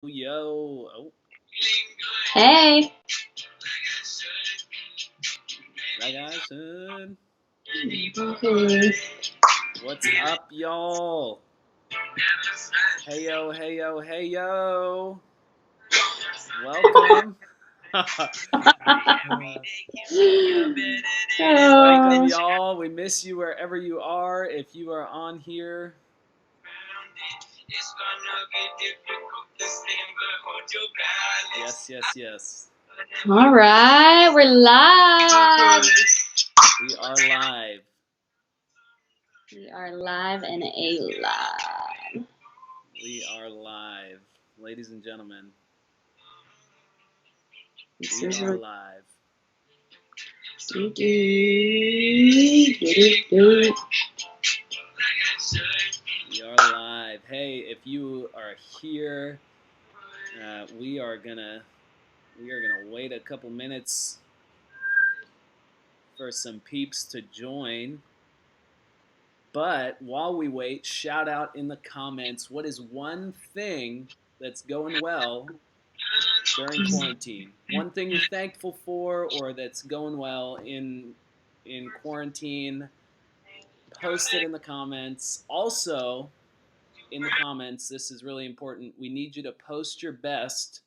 Yo. Oh, Hey. like I said. Mhm. What's up, y'all? Hey yo, hey yo, hey yo. Welcome. Welcome, Oh, y'all. We miss you wherever you are. If you are on here, yes. all right, we're live. We are live. We are live and alive. We are live. Ladies and gentlemen, This we is are what live. we do. We are live. Hey, if you are here, we are gonna wait a couple minutes for some peeps to join. But while we wait, shout out in the comments what is one thing that's going well during quarantine? One thing you're thankful for or that's going well in quarantine. Post it in the comments. Also, in the comments, this is really important. We need you to post your best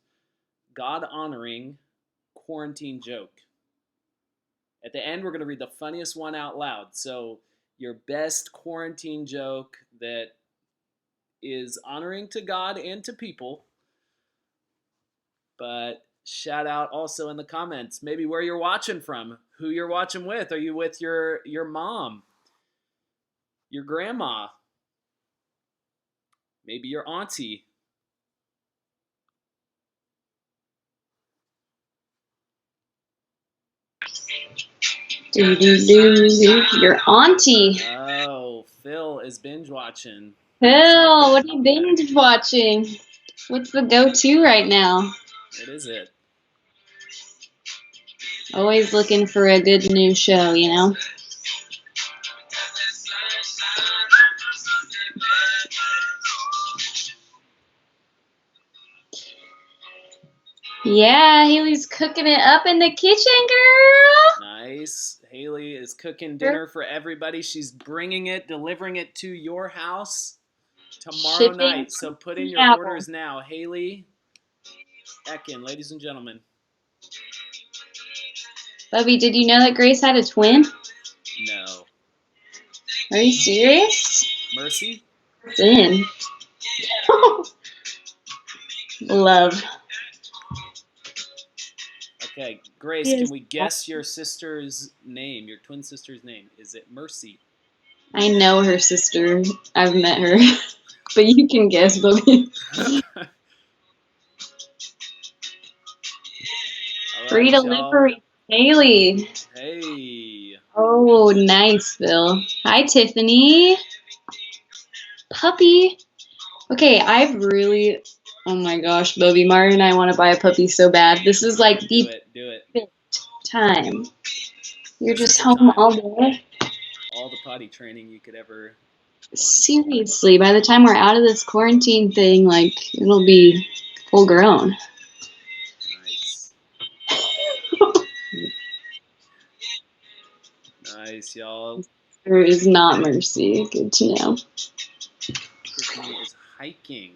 God honoring quarantine joke. At the end, we're going to read the funniest one out loud. So, your best quarantine joke that is honoring to God and to people. But shout out also in the comments, maybe where you're watching from, who you're watching with. Are you with your mom, your grandma, maybe your auntie? Your auntie. Oh, Phil is binge watching. Phil, what Something. are you binge watching? What's the go-to right now? What is it? Always looking for a good new show, you know? Yeah, Haley's cooking it up in the kitchen, girl. Nice. Haley is cooking dinner for everybody. She's bringing it, delivering it to your house tomorrow Shipping night. So from put in your Seattle. orders now. Haley Ekin, ladies and gentlemen. Bubby, did you know that Grace had a twin? No. Are you serious? Mercy? Sin. Love. Okay, Grace, can Yes. we guess your sister's name, your twin sister's name? Is it Mercy? I know her sister. I've met her. But you can guess, Bubby. All Free right, y'all. delivery. Haley. Hey. Oh, nice, Phil. Hi, Tiffany. Puppy. Okay, I've really. Oh my gosh, Bubby. Mari and I want to buy a puppy so bad. This is like Do the it. Do it. perfect time. You're This is just the home time. all day. All the potty training you could ever want. Seriously, by the time we're out of this quarantine thing, like, it'll be full grown. Nice. Nice, y'all. There is not Mercy. Good to know. Tiffany is hiking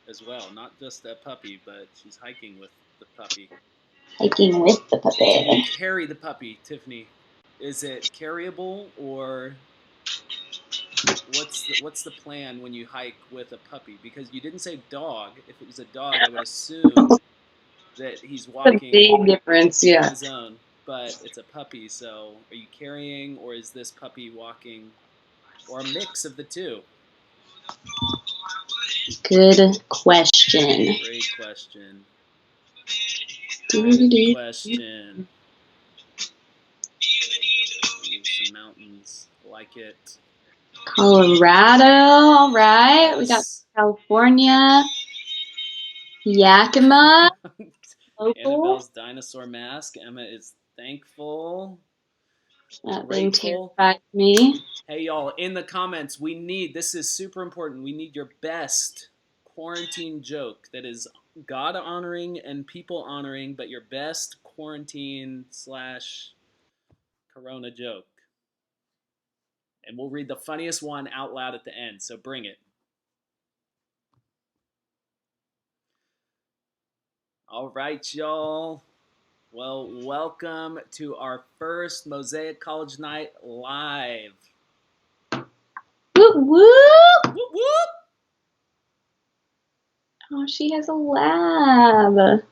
as well. Not just a puppy, but she's hiking with the puppy. Hiking with the Can you puppy. carry the puppy, Tiffany? Is it carryable or what's the plan when you hike with a puppy? Because you didn't say dog. If it was a dog, I would assume that he's That's a walking big difference, on yeah. his own. But it's a puppy, so are you carrying or is this puppy walking or a mix of the two? Good question. Great question. Good question. Ooh, some mountains. Like it. Colorado, all right. We got Yes. California, Yakima, local. Annabelle's dinosaur mask. Emma is thankful. That thing Grateful. terrifies me. Hey, y'all, in the comments, this is super important. We need your best quarantine joke that is God honoring and people honoring, but your best quarantine slash Corona joke. And we'll read the funniest one out loud at the end. So bring it. All right, y'all. Well, welcome to our first Mosaic College Night live. Whoop whoop! Whoop whoop! Oh, she has a lab.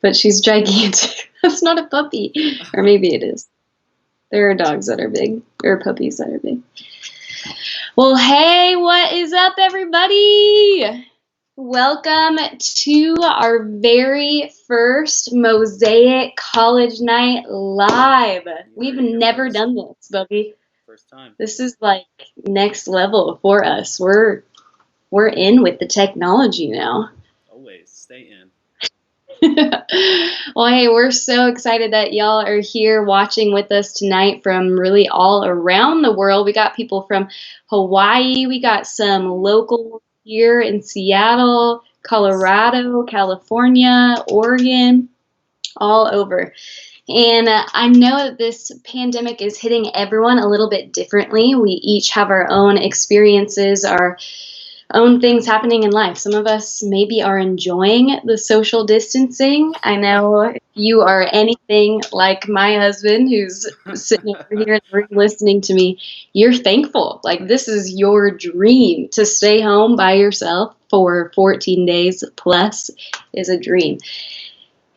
But she's gigantic. That's not a puppy. Or maybe it is. There are dogs that are big. Or puppies that are big. Well, hey, what is up, everybody? Welcome to our very first Mosaic College Night live. We've never done this, Bubby. First time. This is like next level for us. We're in with the technology now. Always stay in. Well, hey, we're so excited that y'all are here watching with us tonight from really all around the world. We got people from Hawaii. We got some local here in Seattle, Colorado, California, Oregon, all over. And I know that this pandemic is hitting everyone a little bit differently. We each have our own experiences, our own things happening in life. Some of us maybe are enjoying the social distancing. I know if you are anything like my husband, who's sitting over here in the room listening to me, you're thankful. Like, this is your dream. To stay home by yourself for 14 days plus is a dream.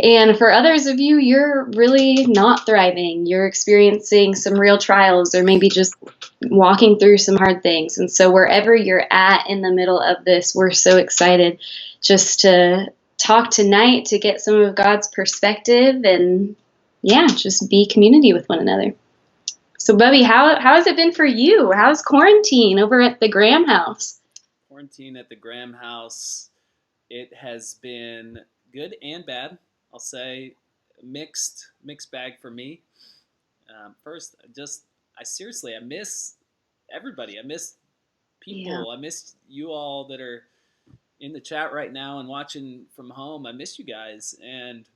And for others of you, you're really not thriving. You're experiencing some real trials, or maybe just walking through some hard things. And so wherever you're at in the middle of this, we're so excited just to talk tonight, to get some of God's perspective, and yeah, just be community with one another. So Bubby, how has it been for you? How's quarantine over at the Graham house? Quarantine at the Graham house, it has been good and bad. I'll say mixed bag for me. First, I miss everybody. I miss people. Yeah. I miss you all that are in the chat right now and watching from home. I miss you guys. And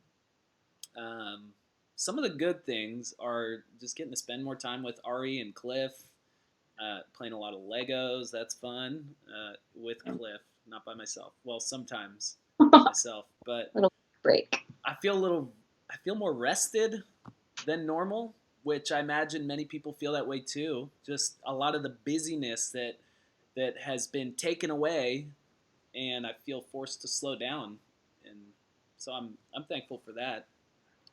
um, some of the good things are just getting to spend more time with Ari and Cliff, playing a lot of Legos. That's fun with Cliff, not by myself. Well, sometimes myself, but Little break. I feel more rested than normal, which I imagine many people feel that way too. Just a lot of the busyness that has been taken away, and I feel forced to slow down, and so I'm thankful for that.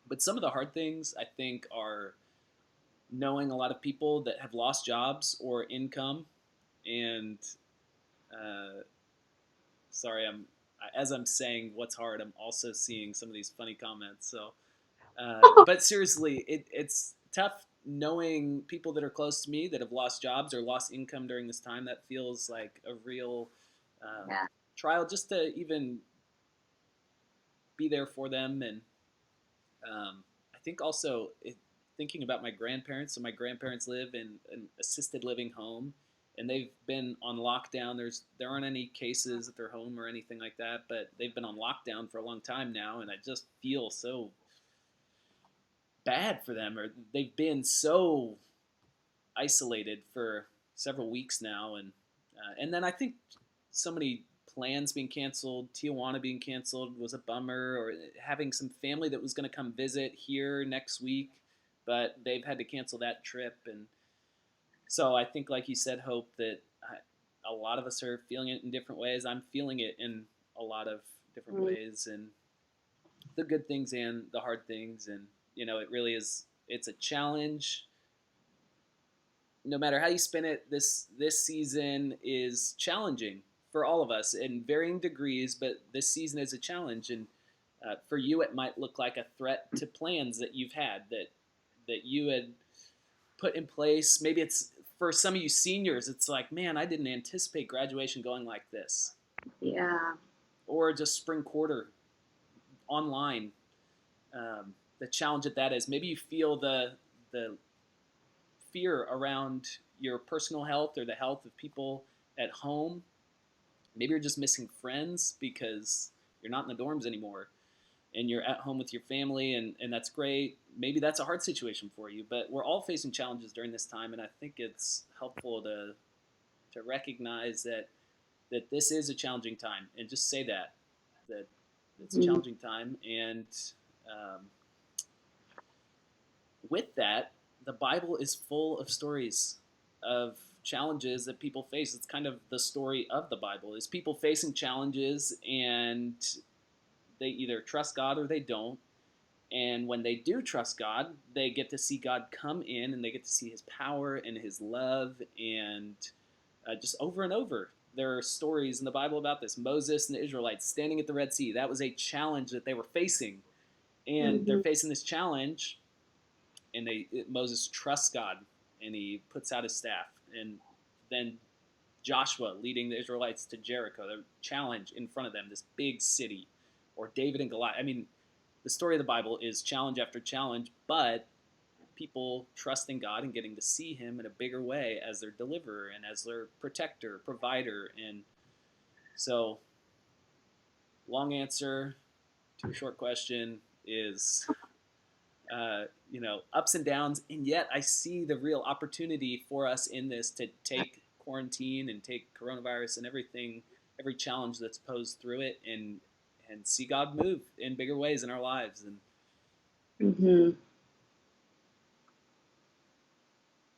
But some of the hard things I think are knowing a lot of people that have lost jobs or income, and uh, sorry, as I'm saying what's hard, I'm also seeing some of these funny comments. So, but seriously, it's tough knowing people that are close to me that have lost jobs or lost income during this time. That feels like a real Yeah. trial just to even be there for them. And I think also thinking about my grandparents. So my grandparents live in an assisted living home, and they've been on lockdown. There aren't any cases at their home or anything like that, but they've been on lockdown for a long time now, and I just feel so bad for them. Or they've been so isolated for several weeks now, and then I think so many plans being canceled, Tijuana being canceled was a bummer, or having some family that was going to come visit here next week, but they've had to cancel that trip. And so I think, like you said, Hope, that a lot of us are feeling it in different ways. I'm feeling it in a lot of different ways, and the good things and the hard things. And it really is. It's a challenge. No matter how you spin it, this season is challenging for all of us in varying degrees. But this season is a challenge, and for you, it might look like a threat to plans that you've had that you had put in place. Maybe it's for some of you seniors. It's like, man, I didn't anticipate graduation going like this. Yeah. Or just spring quarter online. The challenge at that is maybe you feel the fear around your personal health or the health of people at home. Maybe you're just missing friends because you're not in the dorms anymore, and you're at home with your family, and that's great. Maybe that's a hard situation for you, but we're all facing challenges during this time, and I think it's helpful to recognize that this is a challenging time, and just say that it's a Mhm. challenging time, and um, with that, the Bible is full of stories of challenges that people face. It's kind of the story of the Bible is people facing challenges, and they either trust God or they don't. And when they do trust God, they get to see God come in, and they get to see his power and his love, and just over and over. There are stories in the Bible about this. Moses and the Israelites standing at the Red Sea. That was a challenge that they were facing. And they're Mhm. facing this challenge, and Moses trusts God, and he puts out his staff. And then Joshua leading the Israelites to Jericho, the challenge in front of them, this big city, or David and Goliath. I mean, the story of the Bible is challenge after challenge, but people trusting God and getting to see him in a bigger way as their deliverer and as their protector, provider. And so, long answer to a short question is ups and downs, and yet I see the real opportunity for us in this to take quarantine and take coronavirus and everything, every challenge that's posed through it, and see God move in bigger ways in our lives. And Mhm.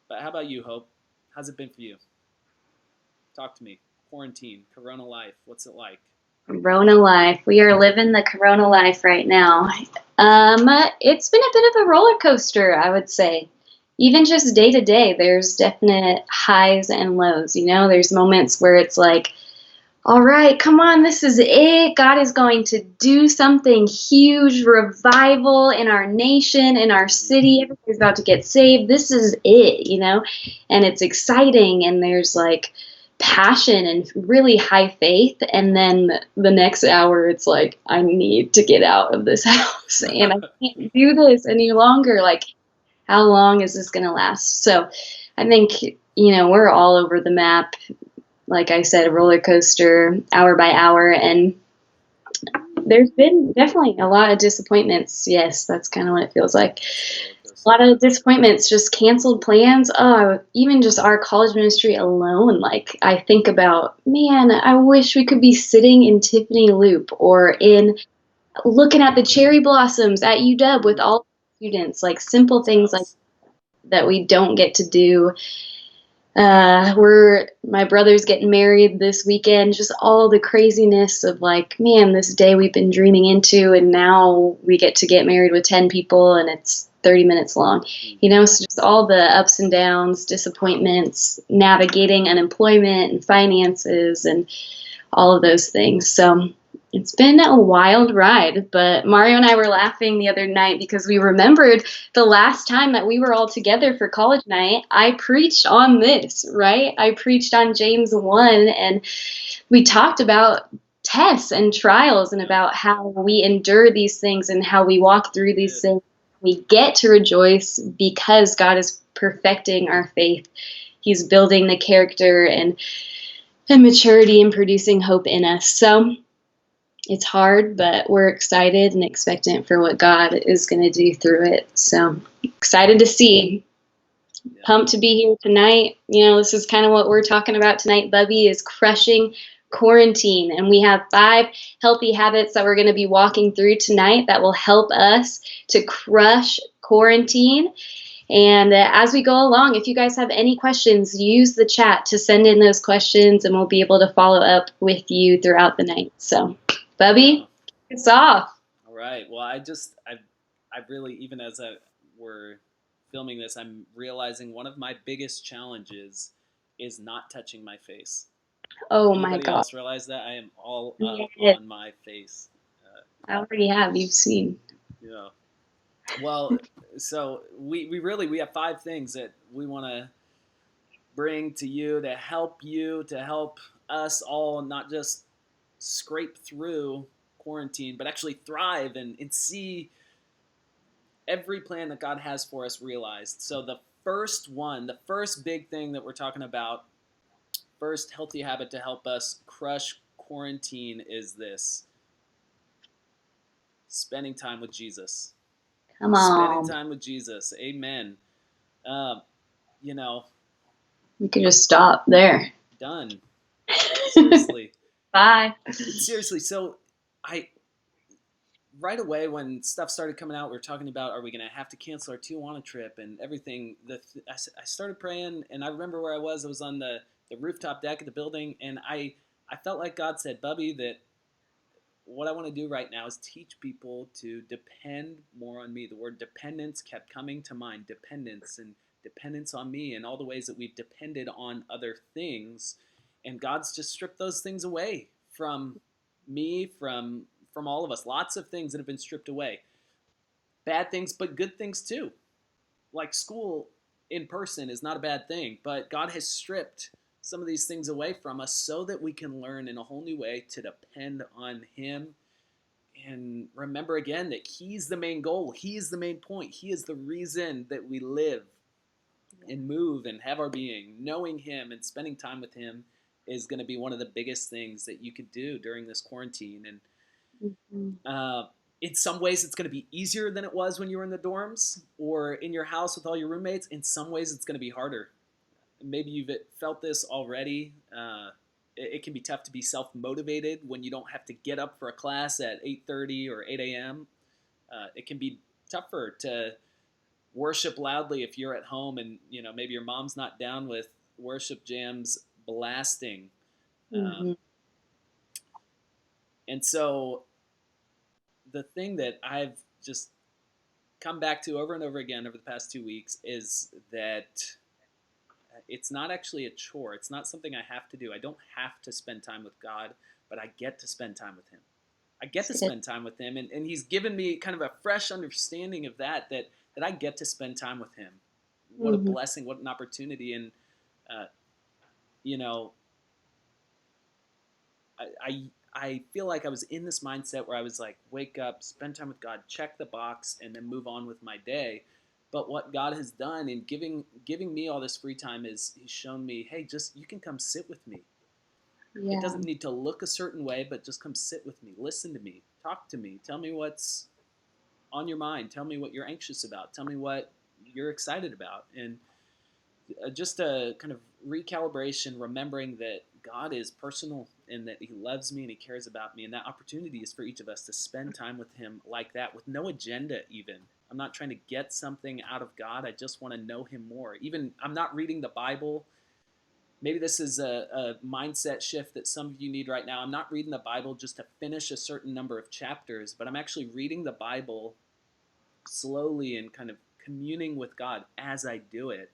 but how about you, Hope? How's it been for you? Talk to me. Quarantine, Corona life. What's it like? Corona life. We are living the Corona life right now. It's been a bit of a roller coaster, I would say. Even just day to day, there's definite highs and lows. There's moments where it's like, all right, come on, this is it. God is going to do something huge, revival in our nation, in our city. Everybody's about to get saved. This is it. And it's exciting, and there's like passion and really high faith. And then the next hour, it's like, I need to get out of this house, and I can't do this any longer. Like, how long is this going to last? So I think, we're all over the map, like I said, a roller coaster hour by hour. And there's been definitely a lot of disappointments. Yes, that's kind of what it feels like. It's a roller A lot coaster. of disappointments, just canceled plans. Oh, even just our college ministry alone. Like, I think about, man, I wish we could be sitting in Tiffany Loop or Yeah. in looking at the cherry blossoms at UW with Ooh, all the students, like simple things like sounds. that we don't get to do. We're my brother's getting married this weekend. Just all the craziness of like, man, this day we've been dreaming into, and now we get to get married with 10 people, and it's 30 minutes long. So just all the ups and downs, disappointments, navigating unemployment and finances, and all of those things. So it's been a wild ride, but Mario and I were laughing the other night because we remembered the last time that we were all together for college night. I preached on this, right? I preached on James 1, and we talked about tests and trials and Yeah, about how we endure these things and how we walk through we these did. things. We get to rejoice because God is perfecting our faith. He's building the character and maturity and producing hope in us. So it's hard, but we're excited and expectant for what God is going to do through it. So excited to see. Yeah. Pumped to be here tonight. This is kind of what we're talking about tonight. Bubby is crushing quarantine, and we have 5 healthy habits that we're going to be walking through tonight that will help us to crush quarantine. And as we go along, if you guys have any questions, use the chat to send in those questions, and we'll be able to follow up with you throughout the night. So, Yeah. Bubby, kick us off. All right. Well, I really, even as we're filming this, I'm realizing one of my biggest challenges is not touching my face. Oh my Anybody God. else realize that? I am all up Yes, on my face. Uh, I already have. You've seen. you know. Well, so we have 5 things that we want to bring to you, to help us all not just scrape through quarantine, but actually thrive and see every plan that God has for us realized. So the first big thing that we're talking about, first healthy habit to help us crush quarantine is this: Spending time with Jesus. Come Spending on. time with Jesus. Amen. Uh, you know, You could just stop there. done. Seriously. Bye. Seriously. So I right away when stuff started coming out, we were talking about, are we going to have to cancel our Tijuana trip and everything? I started praying, and I remember where I was. I was on the rooftop deck of the building, and I felt like God said, Bubby, that what I want to do right now is teach people to depend more on me. The word dependence kept coming to mind, dependence and dependence on me, and all the ways that we've depended on other things. And God's just stripped those things away from me, from all of us. Lots of things that have been stripped away. Bad things, but good things too. Like school in person is not a bad thing, but God has stripped some of these things away from us so that we can learn in a whole new way to depend on Him and remember again that He's the main goal. He is the main point. He is the reason that we live and move and have our being. Knowing Him and spending time with Him is going to be one of the biggest things that you could do during this quarantine. And Mm-hmm. in some ways, it's going to be easier than it was when you were in the dorms or in your house with all your roommates. In some ways, it's going to be harder. Maybe you've felt this already. It can be tough to be self-motivated when you don't have to get up for a class at 8:30 or 8 a.m. It can be tougher to worship loudly if you're at home and maybe your mom's not down with worship jams blasting. Mm-hmm. And so the thing that I've just come back to over and over again over the past 2 weeks is that it's not actually a chore. It's not something I have to do. I don't have to spend time with God, but I get to spend time with Him. I get That's to good. spend time with Him, and He's given me kind of a fresh understanding of that I get to spend time with Him. What a Mm-hmm. blessing! What an opportunity! And uh, you know, I feel like I was in this mindset where I was like, wake up, spend time with God, check the box, and then move on with my day. But what God has done in giving me all this free time is He's shown me, hey, just you can come sit with me. It Yeah. doesn't need to look a certain way, but just come sit with me, listen to me, talk to me, tell me what's on your mind, tell me what you're anxious about, tell me what you're excited about, and just a kind of recalibration, remembering that God is personal and that He loves me and He cares about me. And that opportunity is for each of us to spend time with Him like that with no agenda, even. I'm not trying to get something out of God. I just want to know Him more. Even I'm not reading the Bible. Maybe this is a mindset shift that some of you need right now. I'm not reading the Bible just to finish a certain number of chapters, but I'm actually reading the Bible slowly and kind of communing with God as I do it.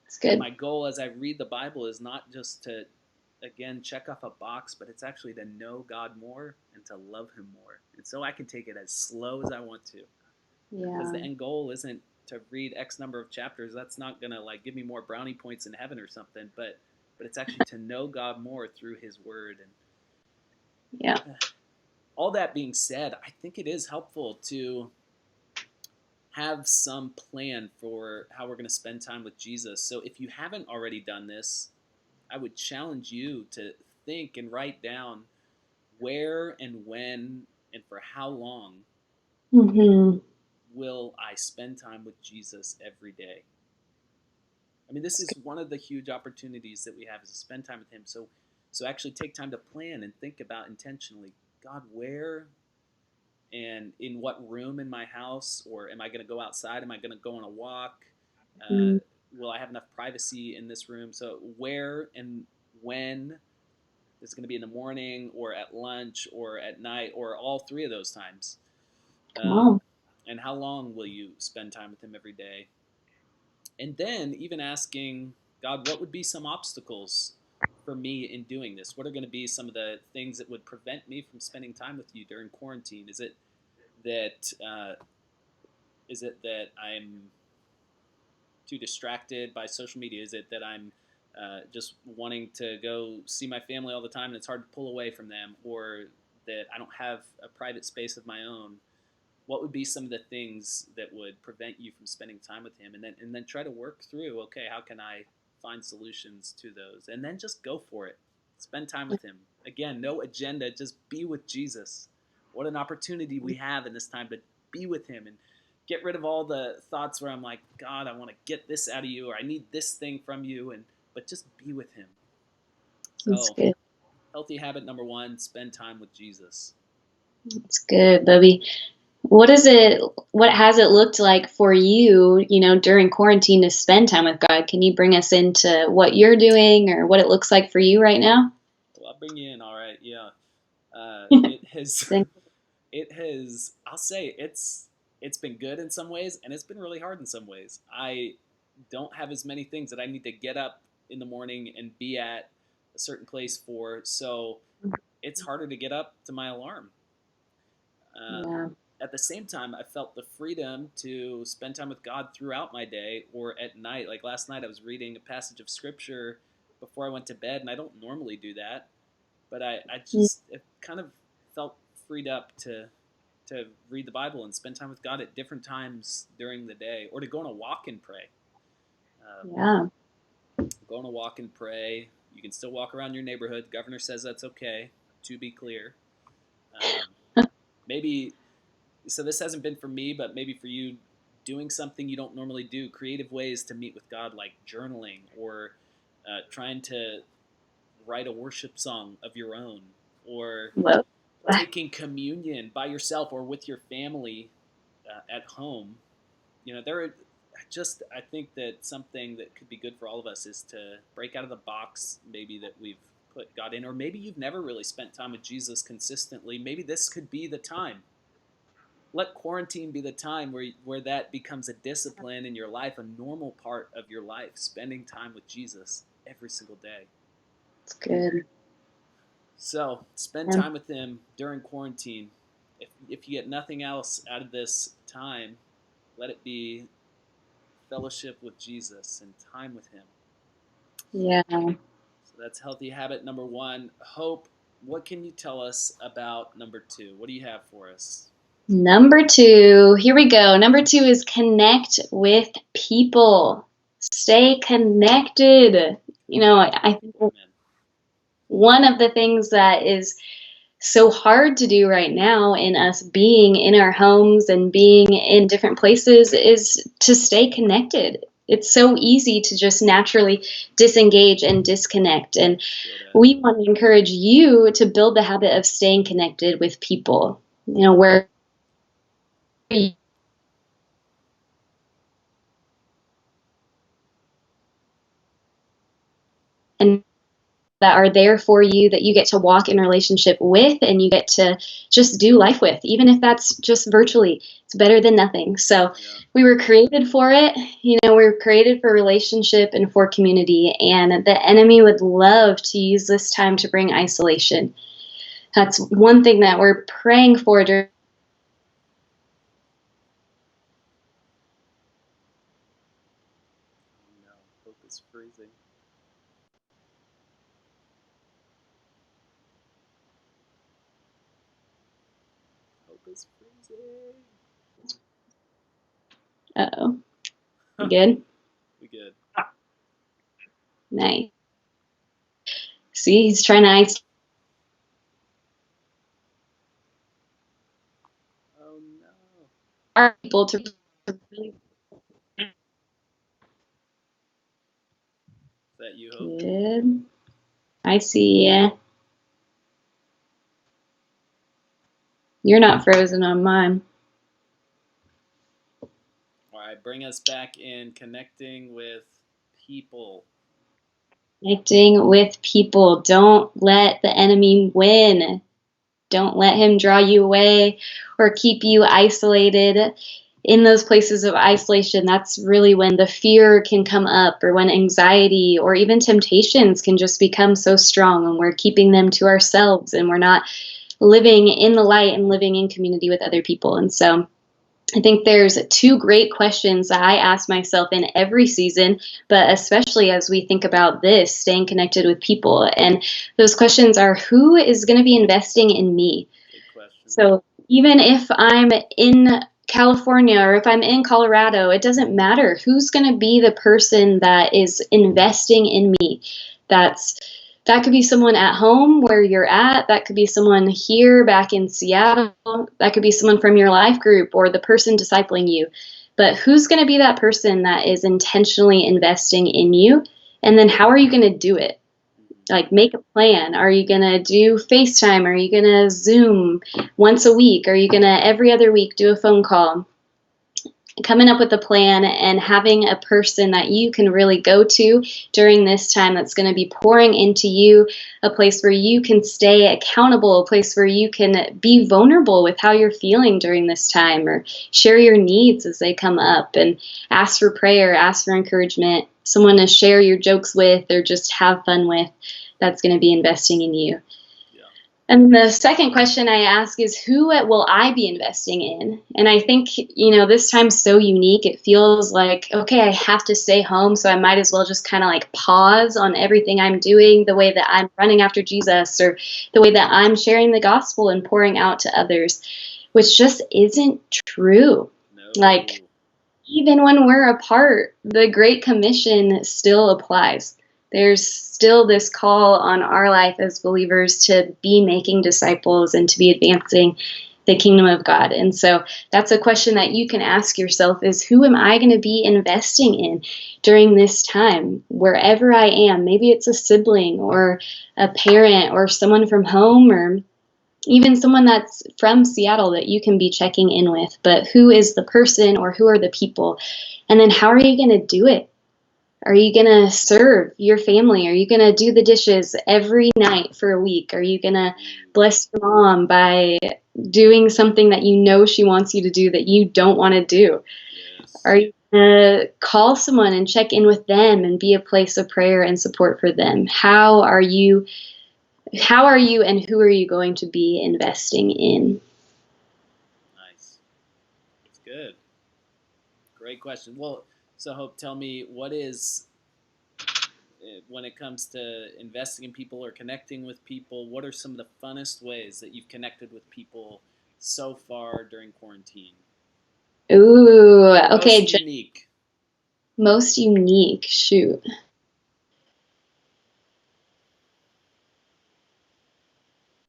It's And good. my goal as I read the Bible is not just to, again, check off a box, but it's actually to know God more and to love Him more. And so I can take it as slow as I want to, because Yeah. the end goal isn't to read X number of chapters. That's not gonna like give me more brownie points in heaven or something. But it's actually to know God more through His Word. Yeah. And all that being said, I think it is helpful to have some plan for how we're going to spend time with Jesus. So if you haven't already done this, I would challenge you to think and write down where and when and for how long Mm-hmm. will I spend time with Jesus every day. I mean, this It's is good. one of the huge opportunities that we have is to spend time with Him. So actually take time to plan and think about intentionally, God, where and in what room in my house, or am I going to go outside? Am I going to go on a walk? Uh, Mm-hmm. will I have enough privacy in this room? So where and when is it going to be in the morning or at lunch or at night or all three of those times? Come Um, on. and how long will you spend time with Him every day? And then even asking God, what would be some obstacles for me in doing this? What are going to be some of the things that would prevent me from spending time with you during quarantine? That is it that I'm too distracted by social media? Is it that I'm just wanting to go see my family all the time and it's hard to pull away from them, or that I don't have a private space of my own? What would be some of the things that would prevent you from spending time with Him? And then try to work through, okay, how can I find solutions to those? And then just go for it. Spend time with Him. Again, no agenda, just be with Jesus. What an opportunity we have in this time to be with him and get rid of all the thoughts where I'm like, God, I want to get this out of you, or I need this thing from you, but just be with him. That's So, good. healthy habit number 1, spend time with Jesus. That's good, Bubby. What has it looked like for you, during quarantine to spend time with God? Can you bring us into what you're doing or what it looks like for you right now? Well, I'll bring you in. All right. Yeah. It has, Thank- I'll say it's been good in some ways and it's been really hard in some ways. I don't have as many things that I need to get up in the morning and be at a certain place for. So it's harder to get up to my alarm. Um, yeah. at the same time, I felt the freedom to spend time with God throughout my day or at night. Like last night, I was reading a passage of scripture before I went to bed, and I don't normally do that, but I just it kind of felt freed up to read the Bible and spend time with God at different times during the day, or to go on a walk and pray. Yeah. Go on a walk and pray. You can still walk around your neighborhood. The governor says that's okay, to be clear. Maybe so. This hasn't been for me, but maybe for you, doing something you don't normally do, creative ways to meet with God, like journaling or trying to write a worship song of your own, or Well, taking communion by yourself or with your family at home. There are just, I think that something that could be good for all of us is to break out of the box, maybe that we've put God in, or maybe you've never really spent time with Jesus consistently. Maybe this could be the time. Let quarantine be the time where that becomes a discipline in your life, a normal part of your life, spending time with Jesus every single day. that's good. So spend time with him during quarantine. If you get nothing else out of this time, let it be fellowship with Jesus and time with him. Yeah. So that's healthy habit number 1. Hope, what can you tell us about number 2? What do you have for us? Number 2, here we go. Number 2 is connect with people. Stay connected. I think one of the things that is so hard to do right now in us being in our homes and being in different places is to stay connected. It's so easy to just naturally disengage and disconnect. And we want to encourage you to build the habit of staying connected with people, where and that are there for you, that you get to walk in relationship with and you get to just do life with, even if that's just virtually. It's better than nothing. So we were created for it. We were created for relationship and for community, and the enemy would love to use this time to bring isolation. That's one thing that we're praying for during Hope is freezing. Hope is freezing. Uh-oh. You good? We good. Nice. See, he's trying to isolate. Oh no. Our people to really Is that you, Hope? good. I see ya. You're not frozen on mine. All right, bring us back in connecting with people. Connecting with people. Don't let the enemy win. Don't let him draw you away or keep you isolated. In those places of isolation, that's really when the fear can come up, or when anxiety or even temptations can just become so strong, and we're keeping them to ourselves and we're not living in the light and living in community with other people. And so I think there's 2 great questions that I ask myself in every season, but especially as we think about this, staying connected with people. And those questions are, who is going to be investing in me? Good question. So even if I'm in California or if I'm in Colorado, it doesn't matter. Who's going to be the person that is investing in me, that's That could be someone at home where you're at. That could be someone here back in Seattle. That could be someone from your life group or the person discipling you. But who's going to be that person that is intentionally investing in you? And then how are you going to do it? Like, make a plan. Are you going to do FaceTime? Are you going to Zoom once a week? Are you going to every other week do a phone call? Coming up with a plan and having a person that you can really go to during this time that's going to be pouring into you, a place where you can stay accountable, a place where you can be vulnerable with how you're feeling during this time, or share your needs as they come up, and ask for prayer, ask for encouragement, someone to share your jokes with or just have fun with that's going to be investing in you. And the second question I ask is, who will I be investing in? And I think, this time's so unique. It feels like, okay, I have to stay home, so I might as well just kind of like pause on everything I'm doing, the way that I'm running after Jesus, or the way that I'm sharing the gospel and pouring out to others, which just isn't true. No. Like, even when we're apart, the Great Commission still applies. There's still this call on our life as believers to be making disciples and to be advancing the kingdom of God. And so that's a question that you can ask yourself, is who am I going to be investing in during this time, wherever I am? Maybe it's a sibling or a parent or someone from home, or even someone that's from Seattle that you can be checking in with. But who is the person, or who are the people? And then how are you going to do it? Are you going to serve your family? Are you going to do the dishes every night for a week? Are you going to bless your mom by doing something that you know she wants you to do that you don't want to do? Yes. Are you going to call someone and check in with them and be a place of prayer and support for them? How are you and who are you going to be investing in? Nice. That's good. Great question. Well, so Hope, tell me, what is, when it comes to investing in people or connecting with people, what are some of the funnest ways that you've connected with people so far during quarantine? Ooh, Or okay. most unique? Most unique. Shoot.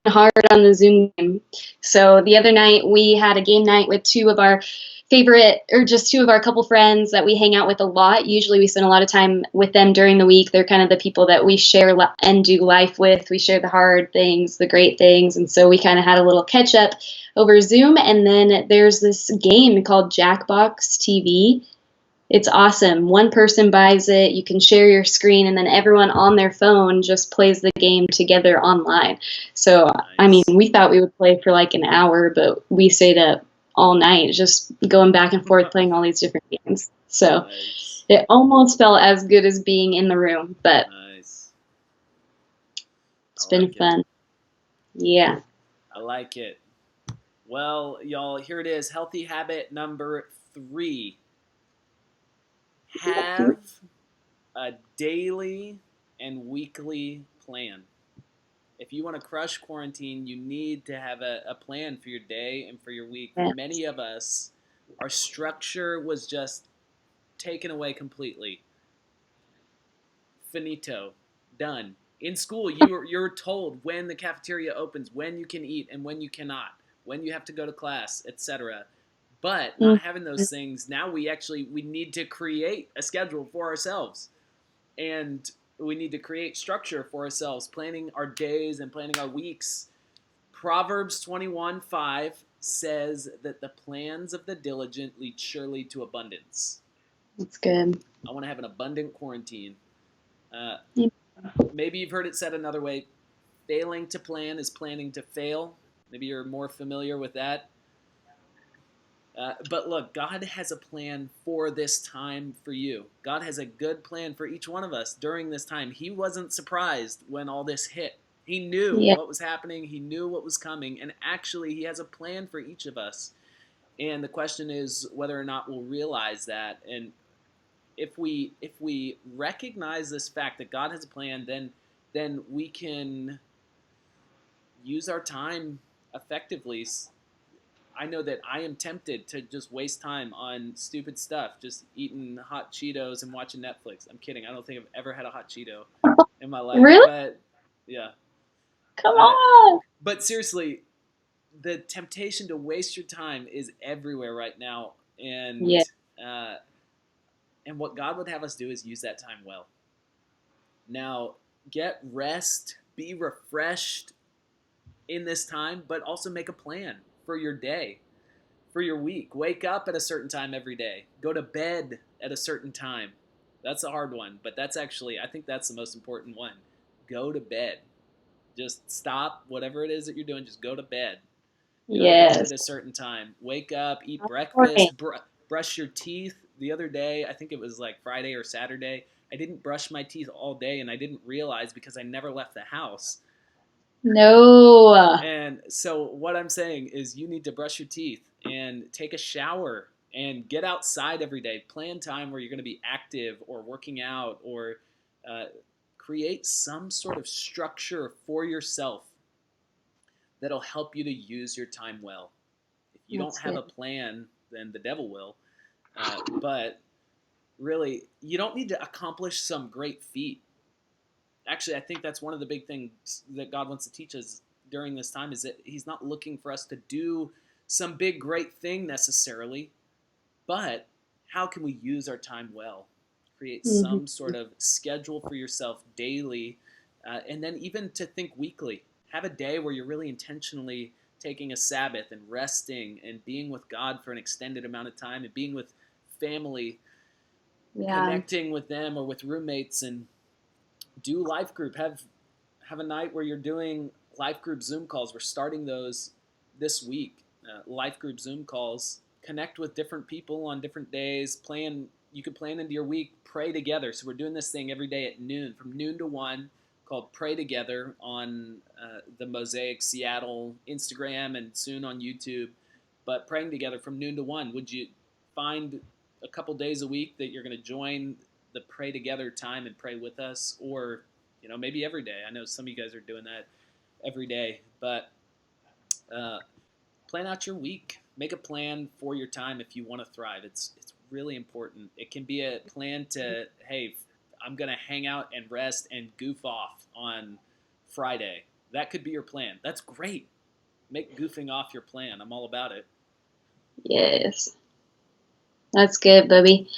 Hard on the Zoom game. So the other night we had a game night with two of our couple friends that we hang out with a lot. Usually we spend a lot of time with them during the week. They're kind of the people that we share and do life with. We share the hard things, the great things. And so we kind of had a little catch up over Zoom. And then there's this game called Jackbox TV. It's awesome. One person buys it, you can share your screen, and then everyone on their phone just plays the game together online. So, Nice. I mean, we thought we would play for like an hour, but we stayed up all night just going back and forth playing all these different games. So, Nice. It almost felt as good as being in the room, but Nice. it's been fun. Yeah. I like it. Well, y'all, here it is. Healthy habit number 3. Have a daily and weekly plan. If you want to crush quarantine, you need to have a plan for your day and for your week. For many of us, our structure was just taken away completely. Finito. Done. In school, you're told when the cafeteria opens, when you can eat and when you cannot, when you have to go to class, etc. But not having those things, now we need to create a schedule for ourselves. And we need to create structure for ourselves, planning our days and planning our weeks. Proverbs 21:5 says that the plans of the diligent lead surely to abundance. That's good. I want to have an abundant quarantine. Yeah. Maybe you've heard it said another way. Failing to plan is planning to fail. Maybe you're more familiar with that. But look, God has a plan for this time for you. God has a good plan for each one of us during this time. He wasn't surprised when all this hit. He knew what was happening. He knew what was coming. And actually, he has a plan for each of us. And the question is whether or not we'll realize that. And if we recognize this fact that God has a plan, then we can use our time effectively. I know that I am tempted to just waste time on stupid stuff, just eating hot Cheetos and watching Netflix. I'm kidding. I don't think I've ever had a hot Cheeto in my life. Really? But Yeah. Come on. But seriously, the temptation to waste your time is everywhere right now, Yeah. uh, and what God would have us do is use that time well. Now, get rest, be refreshed in this time, but also make a plan for your day, for your week. Wake up at a certain time every day. Go to bed at a certain time. That's a hard one, but that's actually, I think that's the most important one. Go to bed. Just stop whatever it is that you're doing. Just go to bed. Go to bed Yes. at a certain time. Wake up, eat Morning. breakfast, brush your teeth. The other day, I think it was like Friday or Saturday, I didn't brush my teeth all day and I didn't realize because I never left the house. No. And so, what I'm saying is, you need to brush your teeth and take a shower and get outside every day. Plan time where you're going to be active or working out or uh, create some sort of structure for yourself that'll help you to use your time well. If you don't That's have good. a plan, then the devil will. But really, you don't need to accomplish some great feat. Actually, I think that's one of the big things that God wants to teach us during this time is that He's not looking for us to do some big, great thing necessarily, but how can we use our time well? Create Mhm. some sort of schedule for yourself daily, and then even to think weekly. Have a day where you're really intentionally taking a Sabbath and resting and being with God for an extended amount of time and being with family, Yeah. connecting with them or with roommates, and do life group. Have a night where you're doing life group Zoom calls. We're starting those this week. Life group Zoom calls. Connect with different people on different days. Plan. You can plan into your week. Pray together. So we're doing this thing every day at noon, from noon to 1, called Pray Together on the Mosaic Seattle Instagram and soon on YouTube. But praying together from noon to 1. Would you find a couple days a week that you're going to join the pray together time and pray with us, or maybe every day? I know some of you guys are doing that every day, but uh, plan out your week. Make a plan for your time if you want to thrive. It's really important. It can be a plan to, hey, I'm gonna hang out and rest and goof off on Friday. That could be your plan. That's great. Make goofing off your plan. I'm all about it. Yes. That's good, Bubby.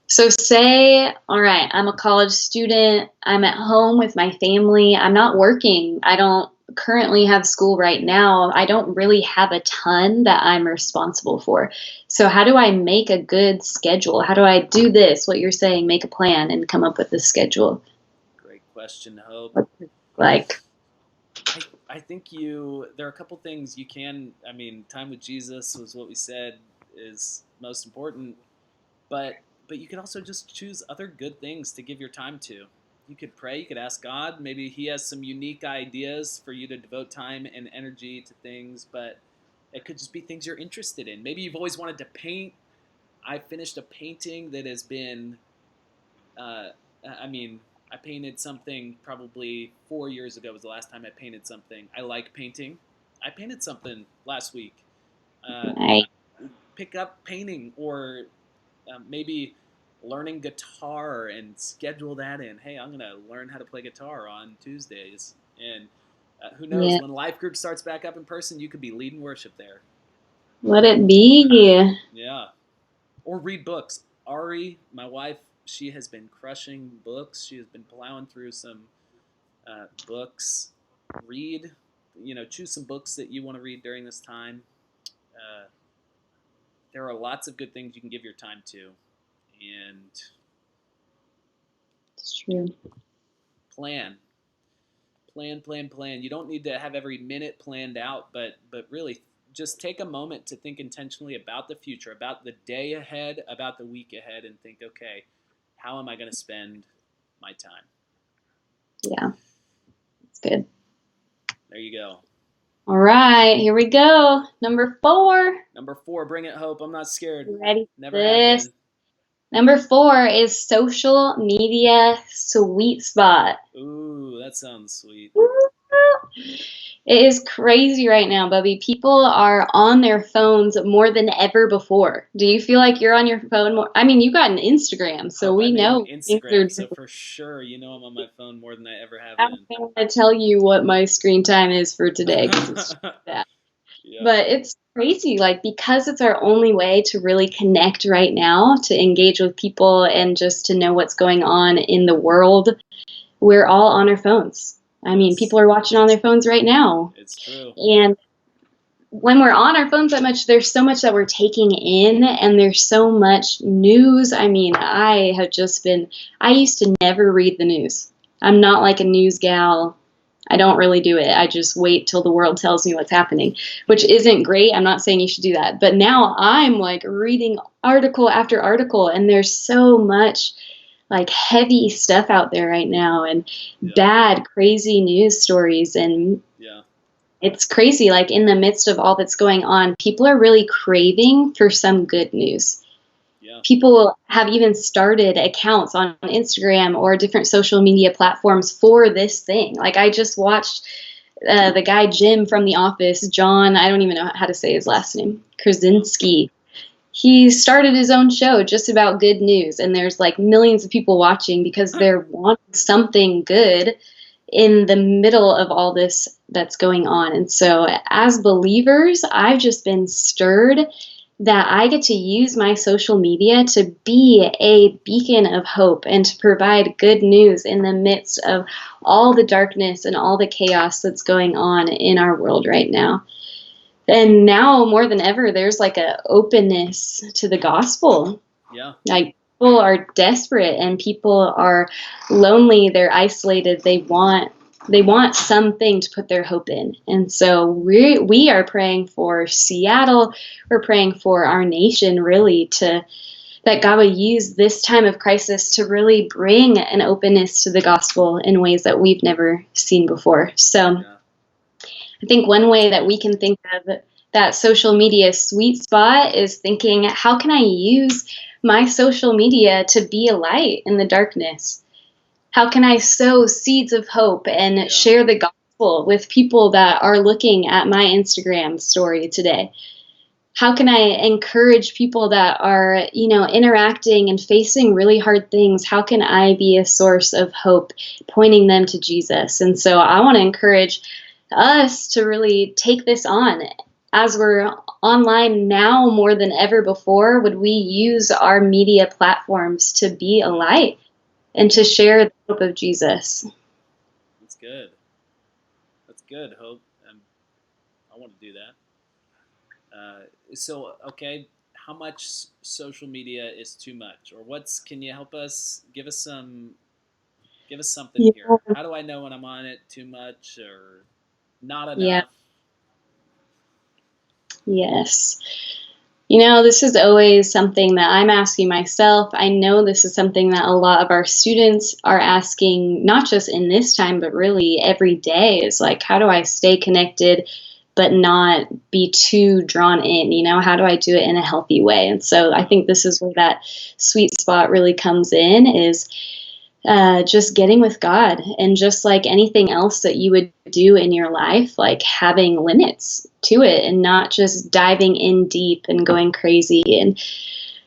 So say, all right, I'm a college student. I'm at home with my family. I'm not working. I don't currently have school right now. I don't really have a ton that I'm responsible for. So how do I make a good schedule? How do I do this? What you're saying, make a plan and come up with a schedule. Great question, Hope. What's it like? I think there are a couple things you can. I mean, time with Jesus was what we said is most important, but you can also just choose other good things to give your time to. You could pray, you could ask God. Maybe He has some unique ideas for you to devote time and energy to things, but it could just be things you're interested in. Maybe you've always wanted to paint. I finished a painting that has been uh, I mean, I painted something probably 4 years ago was the last time I painted something. I like painting. I painted something last week. Uh, Right. Pick up painting or maybe learning guitar and schedule that in. Hey, I'm going to learn how to play guitar on Tuesdays. And who knows, Yeah. when life group starts back up in person, you could be leading worship there. Let it be. Yeah. Or read books. Ari, my wife, she has been crushing books. She has been plowing through some books. Read, choose some books that you want to read during this time. Uh, there are lots of good things you can give your time to, and It's true. plan, plan. You don't need to have every minute planned out, but really just take a moment to think intentionally about the future, about the day ahead, about the week ahead, and think, okay, how am I going to spend my time? Yeah. It's good. There you go. All right, here we go. Number 4. Number 4, bring it, Hope. I'm not scared. You ready for Never have this? been. Number 4 is social media sweet spot. Ooh, that sounds sweet. It is crazy right now, Bubby. People are on their phones more than ever before. Do you feel like you're on your phone more? I mean, you got an Instagram, so Hope, I we made an know things are Instagram, so different. for sure, I'm on my phone more than I ever have I been. don't want to tell you what my screen time is for today because it's just bad. Yeah. But it's crazy, like, because it's our only way to really connect right now, to engage with people and just to know what's going on in the world. We're all on our phones. I mean, Yes. people are watching on their phones right now. It's true. And when we're on our phones that much, there's so much that we're taking in, and there's so much news. I mean, I used to never read the news. I'm not like a news gal. I don't really do it. I just wait till the world tells me what's happening, which isn't great. I'm not saying you should do that. But now I'm like reading article after article, and there's so much like heavy stuff out there right now, and bad, crazy news stories. And Yeah. it's crazy. Like, in the midst of all that's going on, people are really craving for some good news. Yeah. People have even started accounts on Instagram or different social media platforms for this thing. Like, I just watched the guy Jim from The Office, John, I don't even know how to say his last name, Krasinski. He started his own show just about good news, and there's like millions of people watching because they're wanting something good in the middle of all this that's going on. And so, as believers, I've just been stirred that I get to use my social media to be a beacon of hope and to provide good news in the midst of all the darkness and all the chaos that's going on in our world right now. And now more than ever, there's like a openness to the gospel. Yeah. Like, people are desperate and people are lonely, they're isolated, they want something to put their hope in. And so we are praying for Seattle, we're praying for our nation, really, to that God would use this time of crisis to really bring an openness to the gospel in ways that we've never seen before. So I think one way that we can think of that social media sweet spot is thinking, how can I use my social media to be a light in the darkness? How can I sow seeds of hope and share the gospel with people that are looking at my Instagram story today? How can I encourage people that are, interacting and facing really hard things? How can I be a source of hope, pointing them to Jesus? And so I want to encourage us to really take this on. As we're online now more than ever before, would we use our media platforms to be a light and to share the hope of Jesus? That's good. That's good, Hope. I want to do that. Okay, how much social media is too much, or can you help us? Give us something Yeah. here. How do I know when I'm on it too much or not Yeah. enough? Yes. This is always something that I'm asking myself. I know this is something that a lot of our students are asking, not just in this time, but really every day, is like, how do I stay connected but not be too drawn in? How do I do it in a healthy way? And so I think this is where that sweet spot really comes in, is just getting with God, and just like anything else that you would do in your life, like having limits to it and not just diving in deep and going crazy. And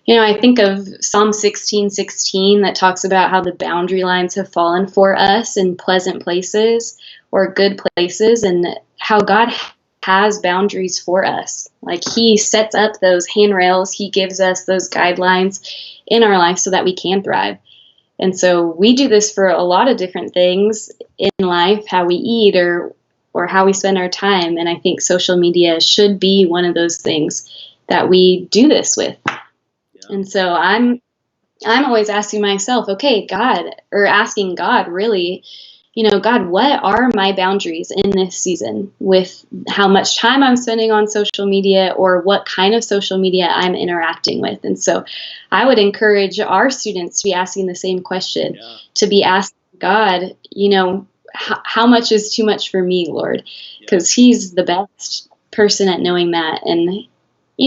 I think of Psalm 16:16 that talks about how the boundary lines have fallen for us in pleasant places or good places, and how God has boundaries for us. Like, He sets up those handrails, He gives us those guidelines in our life so that we can thrive. And so we do this for a lot of different things in life, how we eat or how we spend our time. And I think social media should be one of those things that we do this with. Yeah. And so I'm always asking myself, okay, asking God, really, God, what are my boundaries in this season with how much time I'm spending on social media, or what kind of social media I'm interacting with? And so I would encourage our students to be asking the same question, to be asking God, how much is too much for me, Lord? Because He's the best person at knowing that. And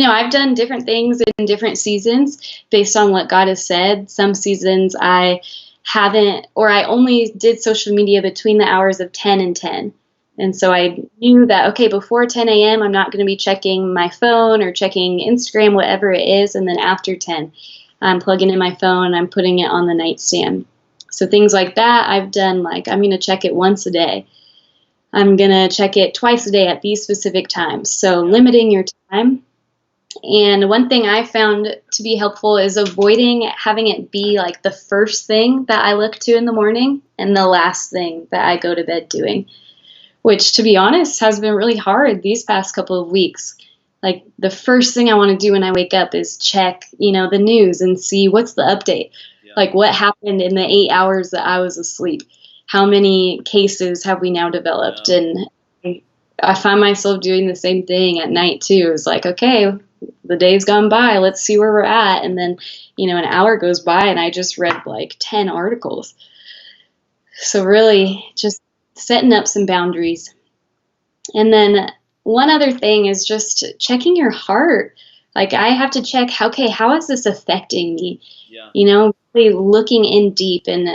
I've done different things in different seasons based on what God has said. Some seasons I only did social media between the hours of 10 and 10. And so I knew that, okay, before 10 a.m., I'm not going to be checking my phone or checking Instagram, whatever it is. And then after 10, I'm plugging in my phone and I'm putting it on the nightstand. So things like that I've done, like I'm going to check it once a day. I'm going to check it twice a day at these specific times. So limiting your time. And one thing I found to be helpful is avoiding having it be like the first thing that I look to in the morning and the last thing that I go to bed doing, which to be honest has been really hard these past couple of weeks. Like the first thing I want to do when I wake up is check, the news and see what's the update. Yeah. Like what happened in the 8 hours that I was asleep? How many cases have we now developed? Yeah. And I find myself doing the same thing at night too. It's like, okay, the day's gone by. Let's see where we're at. And then, an hour goes by and I just read like 10 articles. So really just setting up some boundaries. And then one other thing is just checking your heart. Like I have to check, okay, how is this affecting me? Yeah. Really looking in deep. And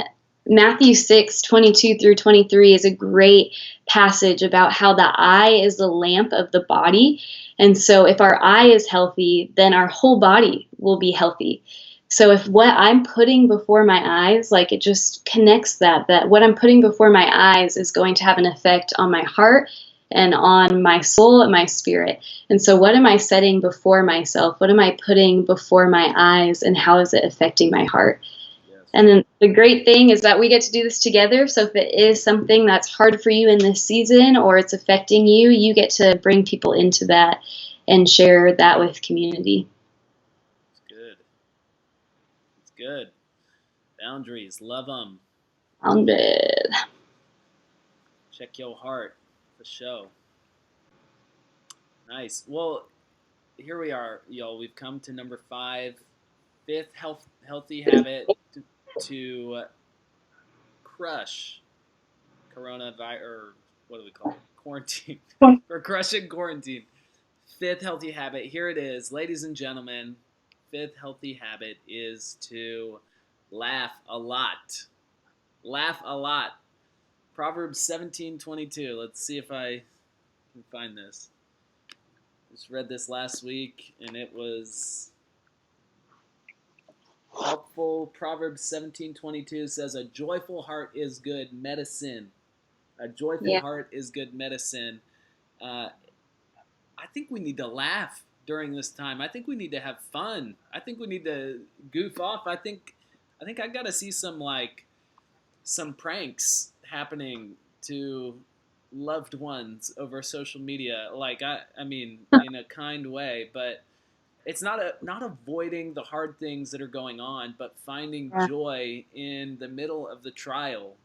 Matthew 6:22-23 is a great passage about how the eye is the lamp of the body. And so if our eye is healthy, then our whole body will be healthy. So if what I'm putting before my eyes, like it just connects that what I'm putting before my eyes is going to have an effect on my heart and on my soul and my spirit. And so what am I setting before myself? What am I putting before my eyes, and how is it affecting my heart? Yes. And then the great thing is that we get to do this together. So if it is something that's hard for you in this season or it's affecting you, you get to bring people into that and share that with community. It's good. It's good. Boundaries. Love them. Founded. Check your heart. For show. Nice. Well, here we are, y'all. We've come to number 5, fifth healthy habit to crush coronavirus, or what do we call it? Quarantine. For crushing quarantine. Fifth healthy habit. Here it is, ladies and gentlemen. Fifth healthy habit is to laugh a lot. Laugh a lot. Proverbs 17:22. Let's see if I can find this. Just read this last week, and it was helpful. Proverbs 17:22 says, "A joyful heart is good medicine. A joyful Yeah. heart is good medicine." Uh, I think we need to laugh during this time. I think we need to have fun. I think we need to goof off. I got to see some pranks happening to loved ones over social media. I mean, in a kind way, but it's not avoiding the hard things that are going on, but finding Yeah. joy in the middle of the trial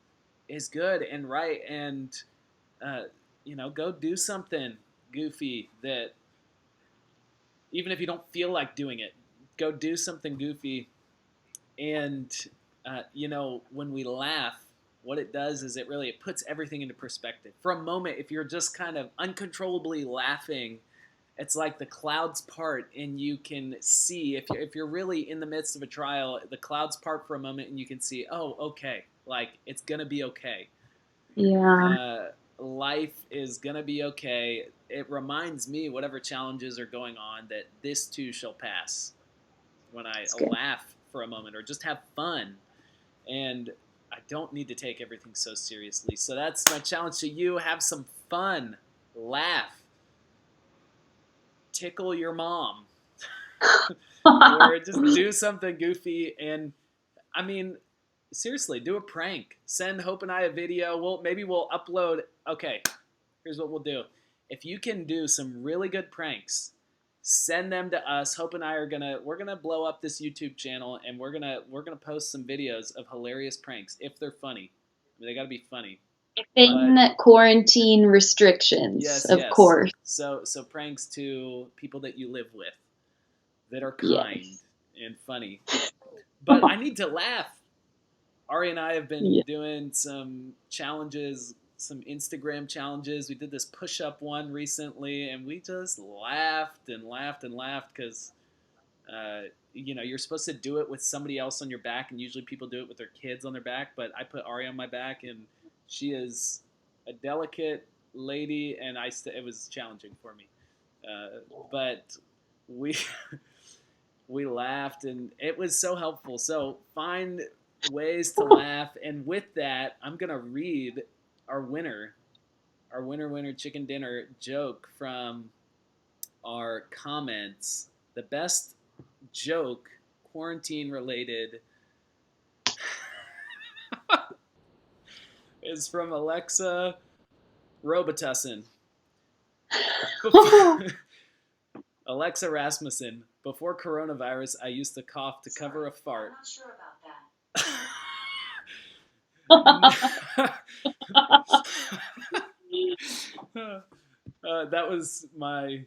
is good and right. And uh, go do something goofy that, even if you don't feel like doing it, go do something goofy. And when we laugh, what it does is it puts everything into perspective. For a moment, if you're just kind of uncontrollably laughing, it's like the clouds part and you can see, if you're really in the midst of a trial, the clouds part for a moment and you can see, oh, okay, like it's gonna be okay. Yeah. Life is gonna be okay. It reminds me, whatever challenges are going on, that this too shall pass when I It's good. laugh for a moment or just have fun. And I don't need to take everything so seriously. So that's my challenge to you. Have some fun. Laugh. Tickle your mom. Or just do something goofy. And I mean, seriously, do a prank. Send Hope and I a video. Maybe we'll upload. Okay, here's what we'll do. If you can do some really good pranks, send them to us. Hope and I we're gonna blow up this YouTube channel, and we're gonna post some videos of hilarious pranks if they're funny. I mean, they gotta be funny. Within But quarantine restrictions, of yes. course. So pranks to people that you live with that are kind Yes. and funny. But I need to laugh. Ari and I have been Yeah. doing some challenges, some Instagram challenges. We did this push-up one recently, and we just laughed and laughed and laughed because, you're supposed to do it with somebody else on your back, and usually people do it with their kids on their back. But I put Ari on my back, and she is a delicate lady, and it was challenging for me, but we we laughed, and it was so helpful. So find ways to laugh, and with that, I'm gonna read our winner chicken dinner joke from our comments. The best joke, quarantine related, is from Alexa Robitussin. Alexa Rasmussen. Before coronavirus, I used to cough to cover a fart. I'm not sure about that. That was my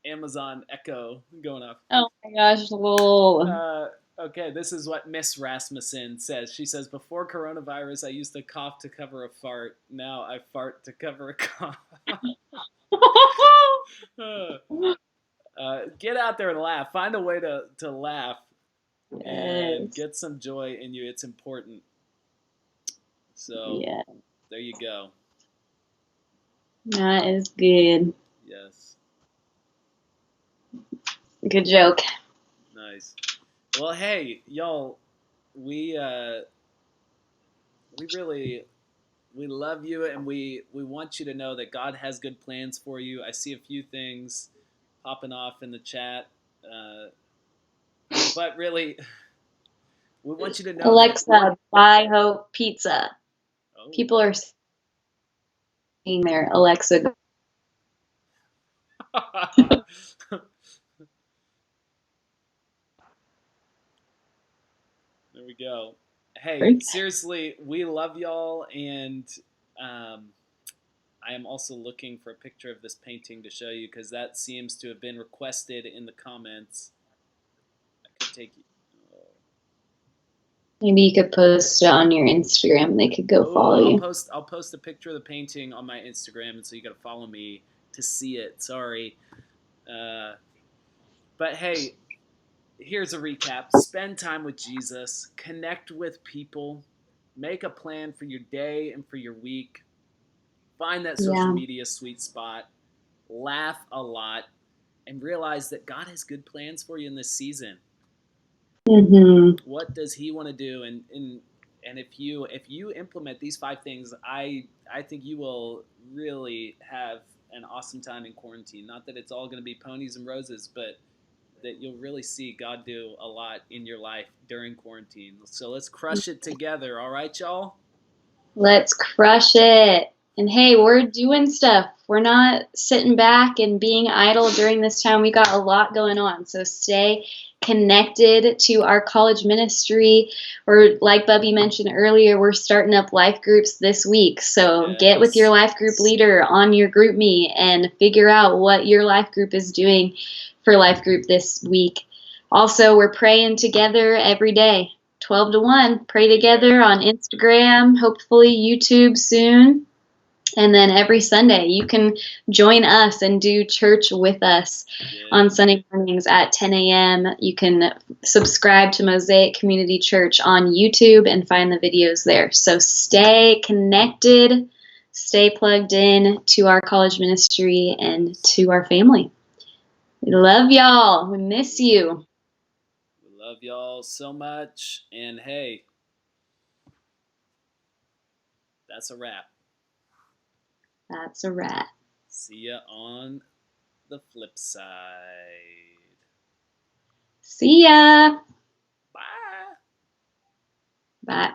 Amazon Echo going off. Oh my gosh, lol. Okay, this is what Miss Rasmussen says. She says, before coronavirus, I used to cough to cover a fart. Now I fart to cover a cough. Get out there and laugh. Find a way to laugh and Yes. get some joy in you. It's important. So Yeah, there you go. that is good. Yes. Good joke. Nice. Well, hey, y'all, we really love you, and we want you to know that God has good plans for you. I see a few things popping off in the chat, but really, we want you to know Alexa, buy Hope Pizza. Oh. People are saying there, Alexa. There we go. Hey, seriously, we love y'all, and I am also looking for a picture of this painting to show you, because that seems to have been requested in the comments. I could take you. Maybe you could post it on your Instagram. They could go follow you. I'll post a picture of the painting on my Instagram, and so you got to follow me to see it. Sorry. But hey, here's a recap. Spend time with Jesus. Connect with people. Make a plan for your day and for your week. Find that social media sweet spot. Laugh a lot. And realize that God has good plans for you in this season. Mm-hmm. What does He want to do? And if you implement these 5 things, I think you will really have an awesome time in quarantine. Not that it's all going to be ponies and roses, but that you'll really see God do a lot in your life during quarantine. So let's crush it together, all right, y'all? Let's crush it. And hey, we're doing stuff. We're not sitting back and being idle during this time. We got a lot going on. So stay connected to our college ministry. Or like Bubby mentioned earlier, we're starting up life groups this week. So get with your life group leader on your group meet and figure out what your life group is doing for life group this week. Also, we're praying together every day. 12 to 1. Pray together on Instagram, hopefully YouTube soon. And then every Sunday, you can join us and do church with us on Sunday mornings at 10 a.m. You can subscribe to Mosaic Community Church on YouTube and find the videos there. So stay connected, stay plugged in to our college ministry and to our family. We love y'all. We miss you. We love y'all so much. And hey, that's a wrap. That's a wrap. See ya on the flip side. See ya. Bye. Bye.